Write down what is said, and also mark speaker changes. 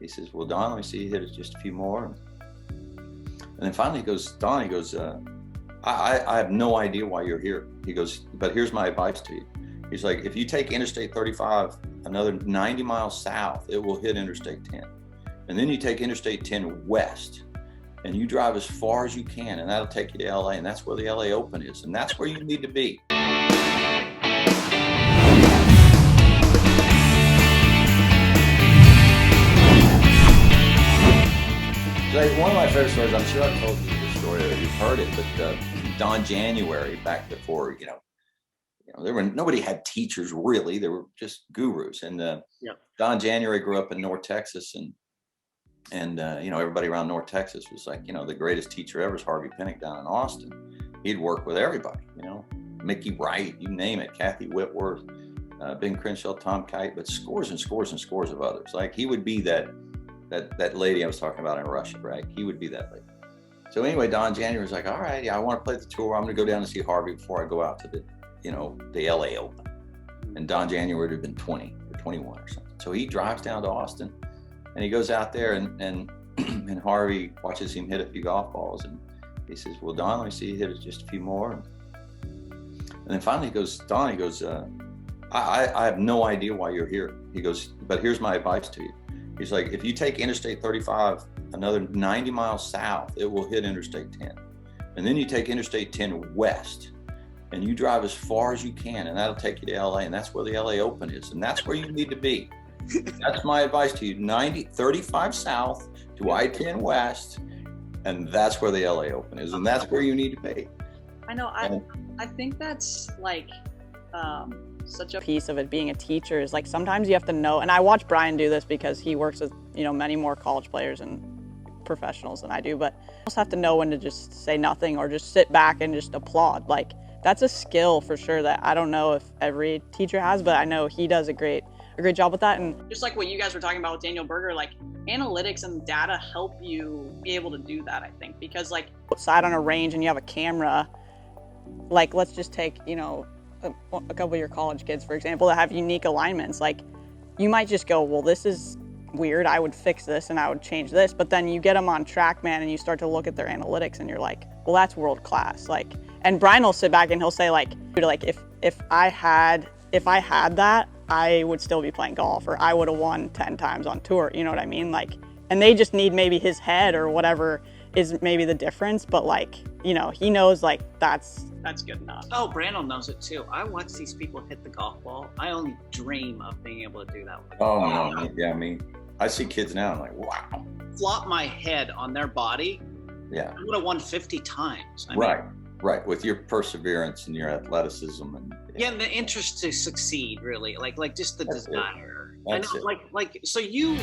Speaker 1: he says, well, Don, let me see you hit it just a few more. And then finally he goes, Don, he goes, I have no idea why you're here. He goes, but here's my advice to you. He's like, if you take Interstate 35 another 90 miles south, it will hit Interstate 10. And then you take Interstate 10 west and you drive as far as you can, and that'll take you to LA, and that's where the LA Open is, and that's where you need to be. One of my favorite stories, I'm sure I've told you this story or you've heard it, but Don January, back before, nobody had teachers really, they were just gurus. And Don January grew up in North Texas, and everybody around North Texas was like, the greatest teacher ever is Harvey Penick down in Austin. He'd work with everybody, Mickey Wright, you name it, Kathy Whitworth, Ben Crenshaw, Tom Kite, but scores and scores and scores of others. Like he would be that lady I was talking about in Russia, right? He would be that lady. So anyway, Don January was like, all right, I want to play the tour. I'm going to go down and see Harvey before I go out to the LA Open. And Don January would have been 20 or 21 or something. So he drives down to Austin and he goes out there and Harvey watches him hit a few golf balls. And he says, well, Don, let me see you hit it just a few more. And then finally he goes, Don, he goes, I have no idea why you're here. He goes, but here's my advice to you. He's like, if you take Interstate 35 another 90 miles south, it will hit Interstate 10. And then you take Interstate 10 west and you drive as far as you can, and that'll take you to LA, and that's where the LA Open is, and that's where you need to be. That's my advice to you. 35 south to I-10 west, and that's where the LA Open is, and that's where you need to be.
Speaker 2: I know. I think that's like such a piece of it being a teacher is like sometimes you have to know, and I watch Brian do this because he works with many more college players and professionals than I do, but you also have to know when to just say nothing or just sit back and just applaud. Like that's a skill for sure that I don't know if every teacher has, but I know he does a great job with that. And just like what you guys were talking about with Daniel Berger, like analytics and data help you be able to do that, I think, because like outside on a range and you have a camera, like let's just take a couple of your college kids, for example, that have unique alignments. Like you might just go, well, this is weird, I would fix this and I would change this, but then you get them on TrackMan and you start to look at their analytics and you're like, well, that's world class. Like, and Brian will sit back and he'll say like if I had that, I would still be playing golf, or I would have won 10 times on tour, you know what I mean? Like, and they just need maybe his head or whatever is maybe the difference, but like, he knows like that's good enough.
Speaker 3: Oh, Brandel knows it too. I watch these people hit the golf ball. I only dream of being able to do that.
Speaker 1: Oh no, yeah, I mean, I see kids now, I'm like, wow.
Speaker 3: Flop my head on their body.
Speaker 1: Yeah.
Speaker 3: I would have won 50 times.
Speaker 1: Right. With your perseverance and your athleticism and
Speaker 3: the interest to succeed, really, like just the
Speaker 1: That's
Speaker 3: desire.
Speaker 1: That's
Speaker 3: I know, like so you